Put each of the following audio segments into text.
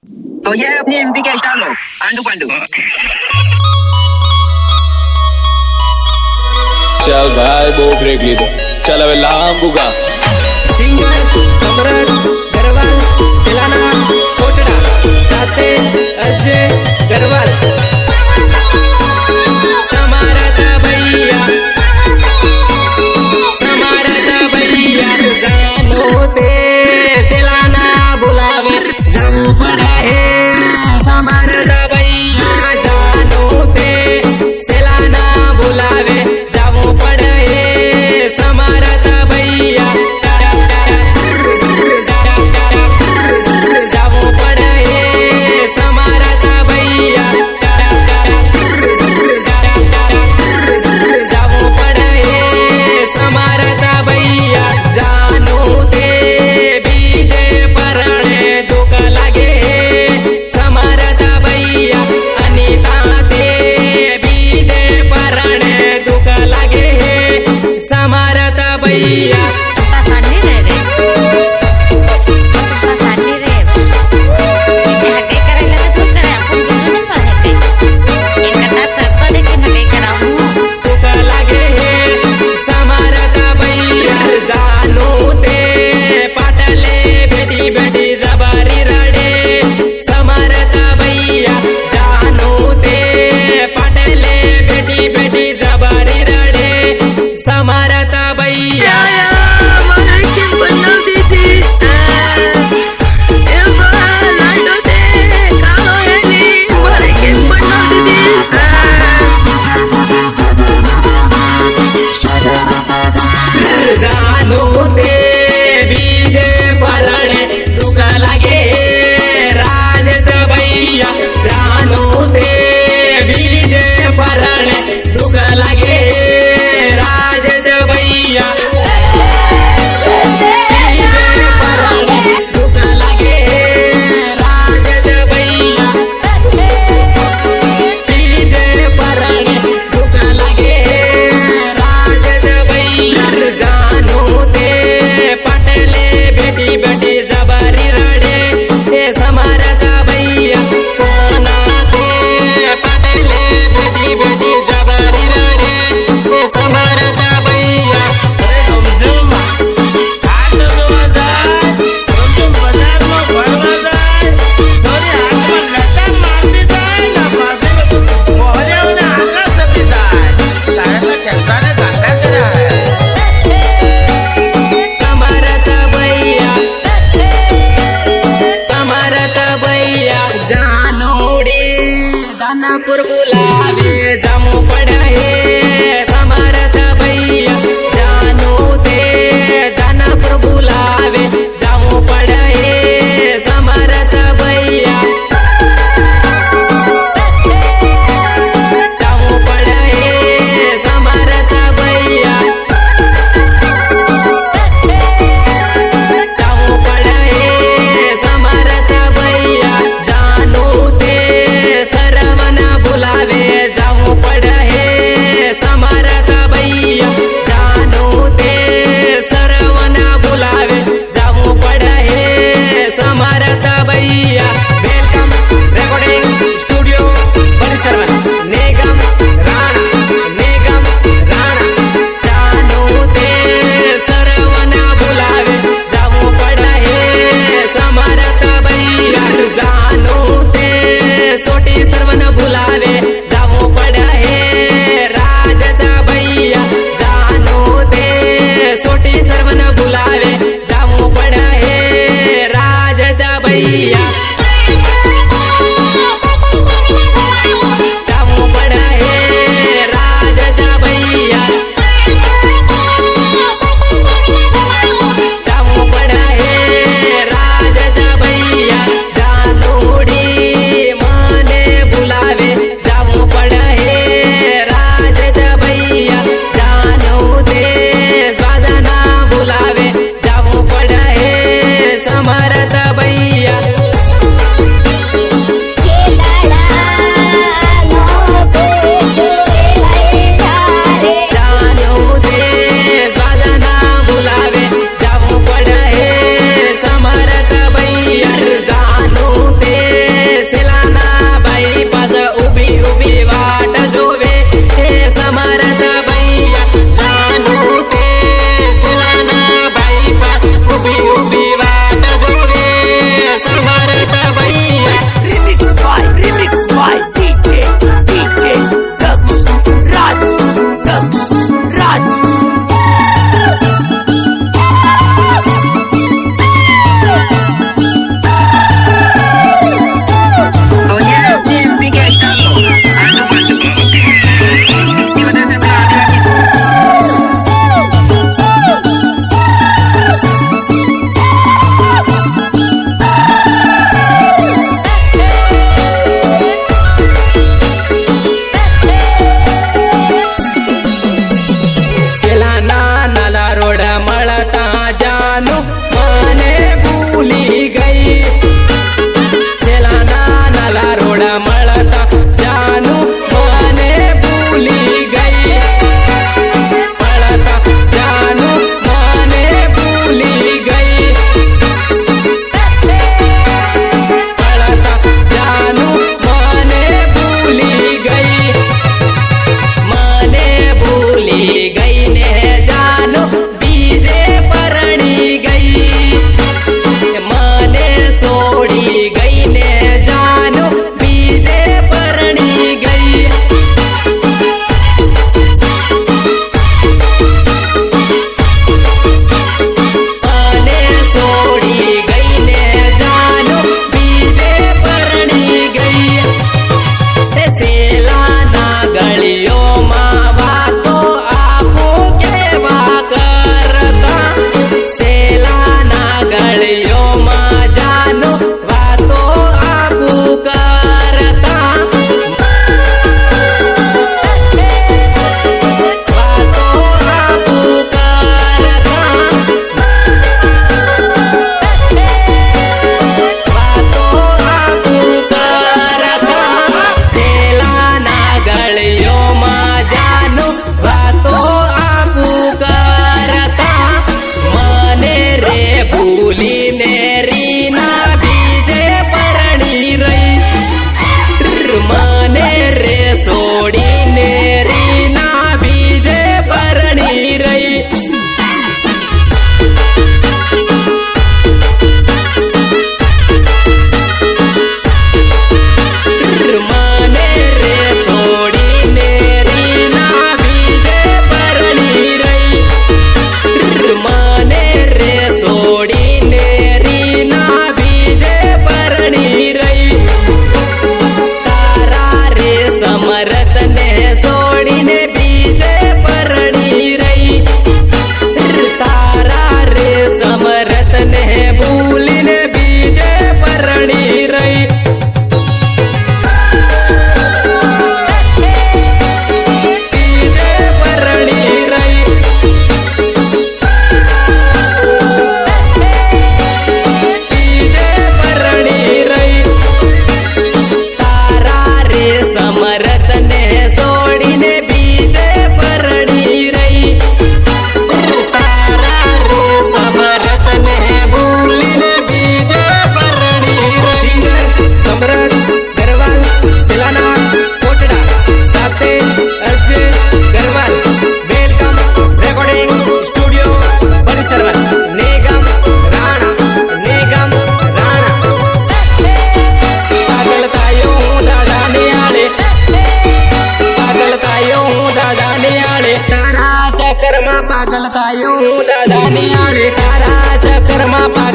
तो ये है अपनी एमपी के स्टार लोग, आंडू पांडू। चल भाई बो ब्रेक लीधो, चल હવે લાંબુ ગા। સિંગર સમ્રાટ ગરવાલ સેલાના કોટડા સાથે અજય ગરવાલ તમારા તા ભૈયા જાનો તે સેલાના બોલાવે જવું પડે હે તમારા ભૈયા જાનો તે સેલાના બોલાવે જવું પડે હે તમારા ભૈયા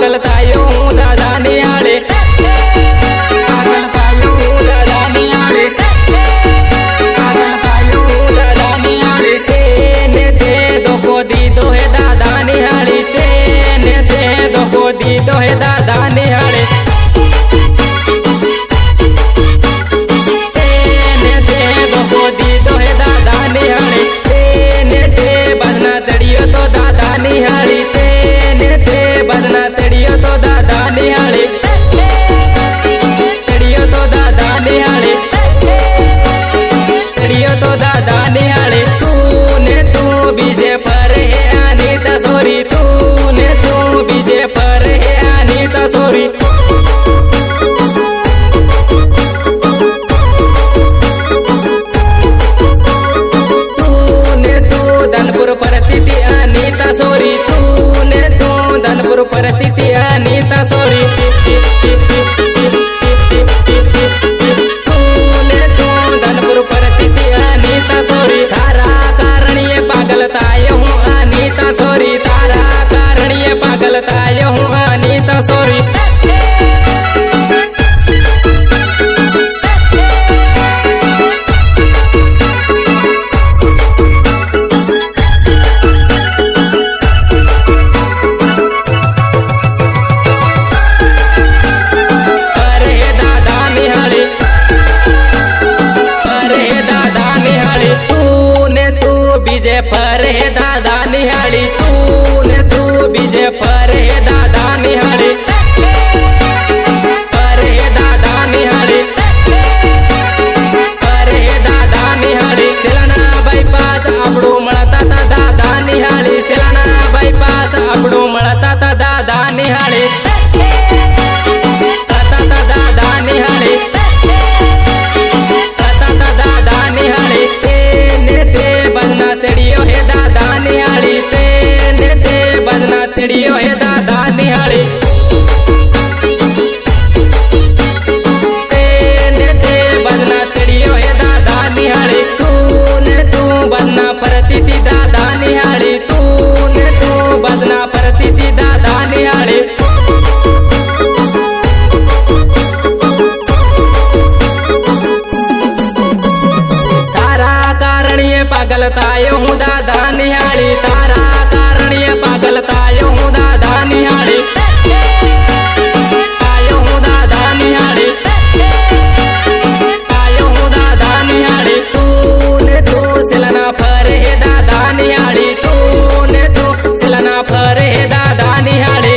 पागल थायो हूँ दादा निहाळे पागल थायो हूँ दादा निहाळे पागल थायो हूँ दादा निहाळे तेने ते धोको दीधो है दादा निहाळे तेने ते धोको दीधो है दादा निहाळे तेने ते धोको दीधो है दादा निहाळे तेने ते बजना तड़ियो तो दादा निहाळे तेने ते बजना तड़ियो तो दादा निहाळे तड़ियो तो दादा निहाळे तड़ियो तो दादा निहाळे तूने तू बीजे पर है अनीता सोरी तूने तू बीजे पर है अनीता सोरी तूने तू धनपुर पर तिथि अनीता सोरी तूने तू धनपुर पर तिथि अनीता सोरी तूने तू धनपुर पर तिथि अनीता सोरी तारा कारण ये पागल तायो हूँ अनीता सोरी तारा कारण ये पागल तायो हूँ अनीता सोरी अरे दादा निहाळे अरे दादा निहाळे तूने तू बीजे पर है दादा निहाळे तूने तू बीजे पर है दादा निहाळे अरे दादा निहाळे अरे दादा निहाळे सेलाना बायपास आपडू મળતા તા દાदा निहाळे सेलाना बायपास आपडू મળતા તા दादा निहाळे दादा निहाळे दादा निहाळे तेने ते बजना तड़ियो है दादा निहाळे तेने ते बजना तड़ियो है दादा निहाळे तेने ते बजना तड़ियो है दादा निहाळे तूने तू बजना परतिथि दादा निहाळे तूने तू बजना परतिथि दादा निहाळे तारा कारण ये पागल तायो हूँ दादा निहाळे तारा कारण ये पागल तायो हूँ दादा निहाळे तायो हूँ दादा निहाळे तायो हूँ दादा निहाळे तूने तू सिलना फर है दादा निहाळे तूने तू सिलना फर है दादा निहाळे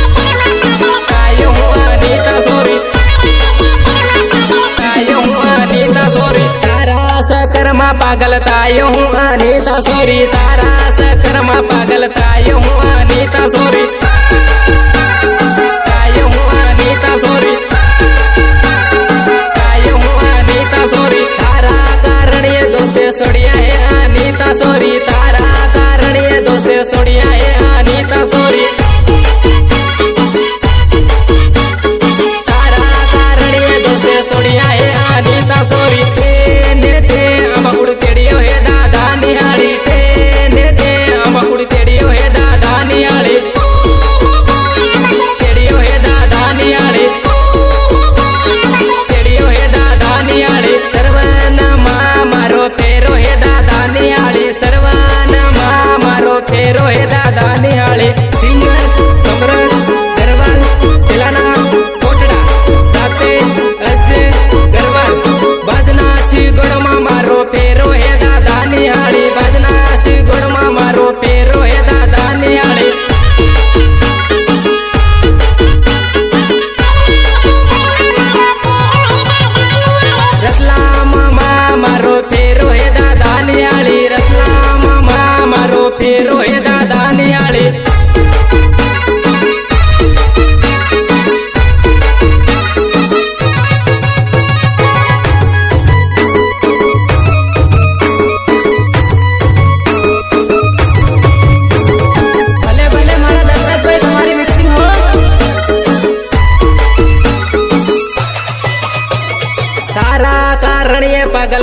तायो हूँ अनीता सोरी तायो हूँ अनीता सोरी तारा सकरमा पागल तायो हूँ अनीता सोरी तारा सकरमा पागल तायो हूँ अनीता सोरी तायो हूँ अनीता सोरी तायो हूँ अनीता सोरी तारा कारण ये दोस्ते सोड़िया है अनीता सोरी तारा कारण ये दोस्ते सोड़िया है अनीता सोरी तारा कारण ये दोस्ते सोड़िया है अनीता सोरी तेने ते अमकुड़ तेड़ियो है दादा निहाळे तेने ते अमकुड़ तेड़ियो है दादा निहाळे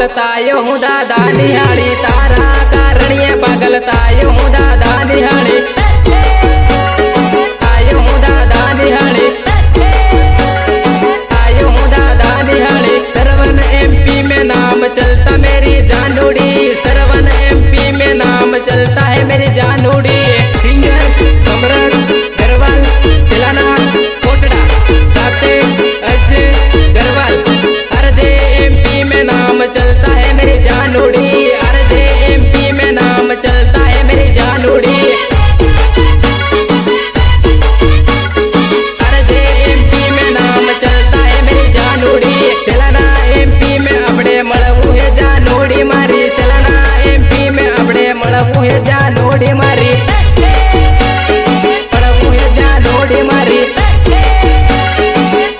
पागल तायो हूँ दादा निहाली, तारा कारणिये पागल तायो हूँ दादा निहाली, आयो हूँ दादा निहाली, आयो हूँ दादा निहाली। सरवन MP में नाम चलता मेरी जानूड़ी, सरवन MP में नाम चलता है मेरी जानूड़ी। सिंगर सम्राट गरवाल सिलाना कोटड़ा साथे अजय गरवाल, RJ MP में नाम चलता है मेरी जानूड़ी, RJ MP में नाम चलता है मेरी जानूड़ी, RJ MP में नाम चलता है मेरी जानूड़ी। सिलाना MP में अपने मळवू है जानूड़ी मारी, सिलाना MP में अपने मळवू है जानूड़ी मारी, मळवू है जानूड़ी मारी,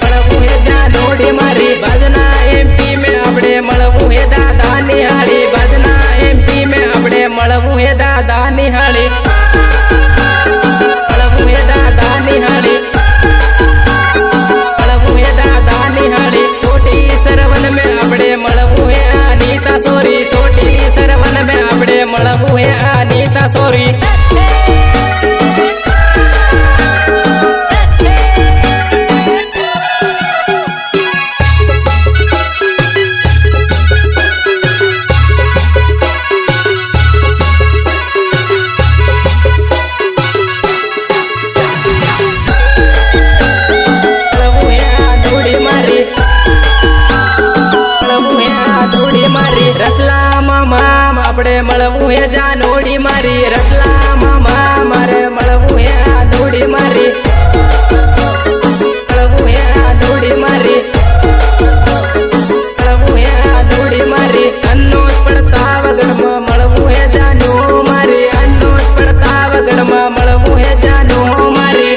मळवू है जानूड़ी मारी। भजना MP में अपने मळवू है दादा निहाली, भजना MP में अपने मळवू है दादा निहाली, मळवू है दादा निहाली, मळवू है दादा निहाली। छोटी सरवन में अपने मळवू है अनीता सोरी, छोटी सरवन में अपने मळवू है अनीता सोरी। આપણે મળવું હે જાનોડી મારી, રતલામાં મારે મળવું હે આદોડી મારી, મળવું હે આદોડી મારી, મળવું હે આદોડી મારી। અન્નો જ પડતા વગડમાં મળવું હે જાનો મારી, અન્નો જ પડતા વગડમાં મળવું હે જાનો મારી,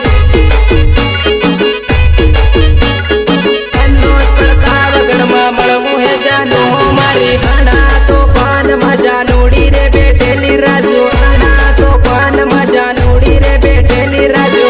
અન્નો જ પડતા વગડમાં મળવું હે જાનો મારી। ઘણા તો પાન મજા નોડી રે બેઠેલી રાજુ, ઘણા તો પાન મજા નોડી રે બેઠેલી રાજુ।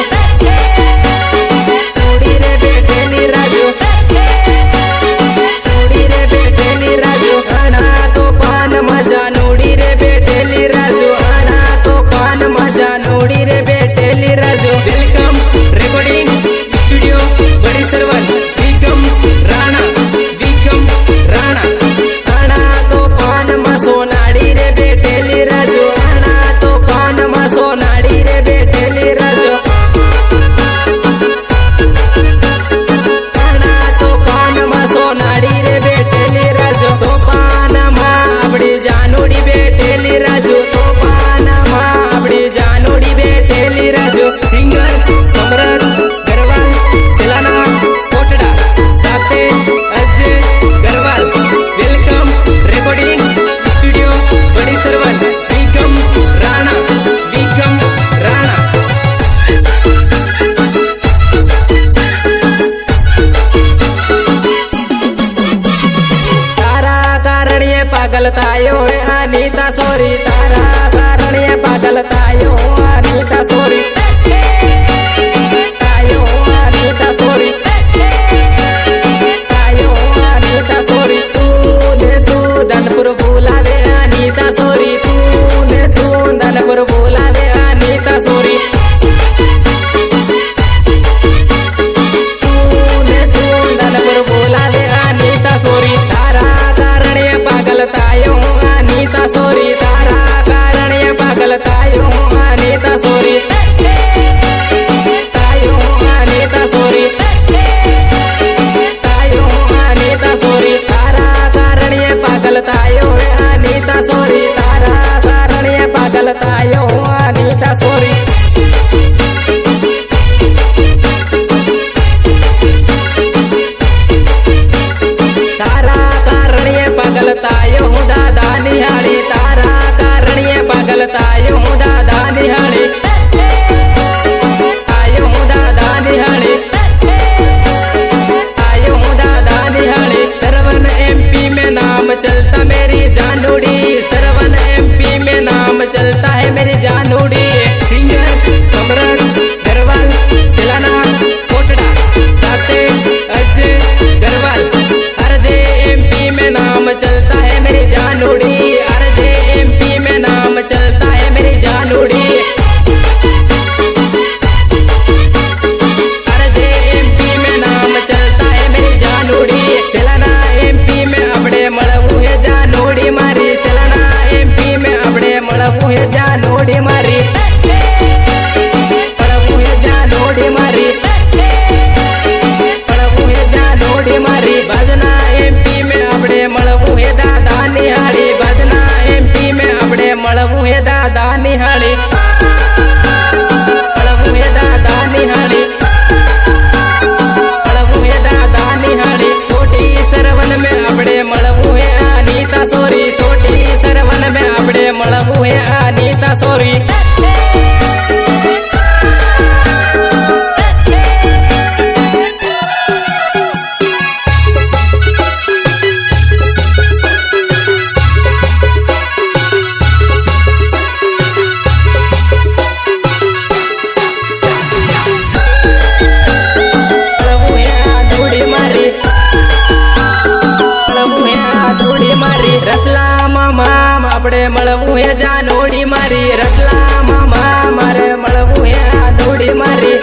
આપણે મળવું હે જાનોડી મારી રતલા મામા મારે મળવું હે આદોડી મારી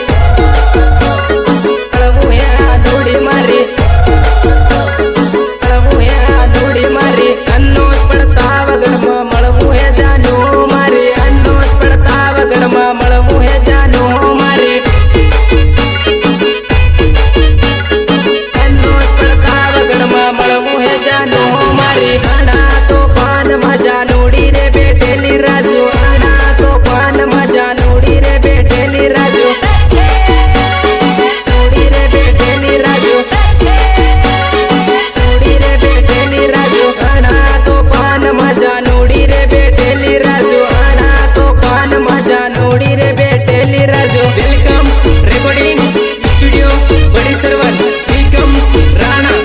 મળવું હે આદોડી મારી મળવું હે આદોડી મારી અન્નો જ પડતા વગરમાં મળવું હે જાનો મારી અન્નો જ પડતા વગરમાં મળવું હે જાનો મારી અન્નો જ પડતા વગરમાં મળવું હે જાનો મારી ઘણા તો પાન મજા નોડી રે બેઠેલી રાજુ ઘણા તો પાન મજા નોડી રે બેઠેલી રાજુ નોડી રે બેઠેલી રાજુ નોડી રે બેઠેલી રાજુ ઘણા તો પાન મજા નોડી રે બેઠેલી રાજુ ઘણા તો પાન મજા નોડી રે બેઠેલી રાજુ વેલકમ રેકોર્ડિંગ સ્ટુડિયો બડી સરવન વિકમ રાણા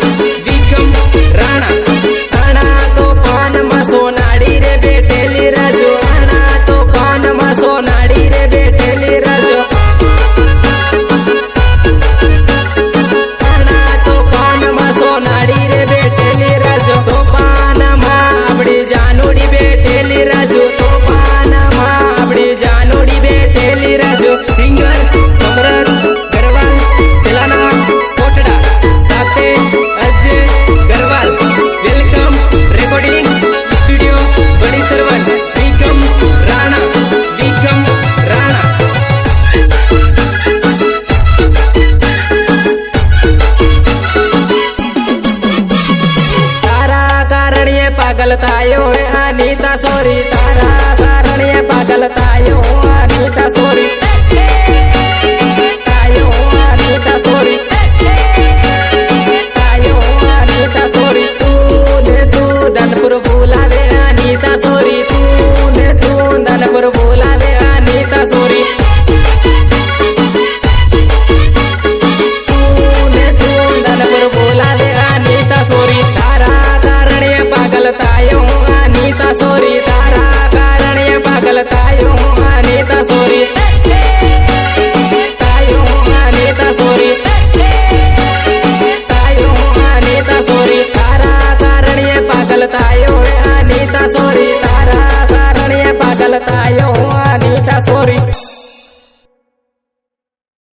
ઘણા તો પાનમાં સોનાડી રે બેઠેલી રાજુ ઘણા તો પાનમાં સોનાડી રે બેઠેલી રાજુ ઘણા તો પાનમાં સોનાડી રે બેઠેલી રાજુ તો પાનમાં આપણી જાનોડી બેઠેલી રાજુ તો પાનમાં આપણી જાનોડી બેઠેલી રાજુ સિંગર સમરન ગરવાલ સેલાના કોટડા સાથે Ajay Garwal welcome recording studio બડી સરવન વિકમ રાણા તારા કારણે પાગલ થાયો હે અનિતા સોરી તારા કારણે પાગલ થાયો અનિતા સોરી થાયો અનિતા સોરી થાયો અનિતા સોરી તું ધનપુર બોલાવે અનિતા સોરી તું ધનપુર બોલાવે અનિતા સોરી તું ધનપુર બોલાવે અનિતા સોરી તારા કારણે પાગલ થાયો અનિતા સોરી તારા કારણે પાગલ થાયો અનિતા સોરી થાયો અનિતા સોરી થાયો અનિતા સોરી તારા કારણે પાગલ થાયો અનિતા સોરી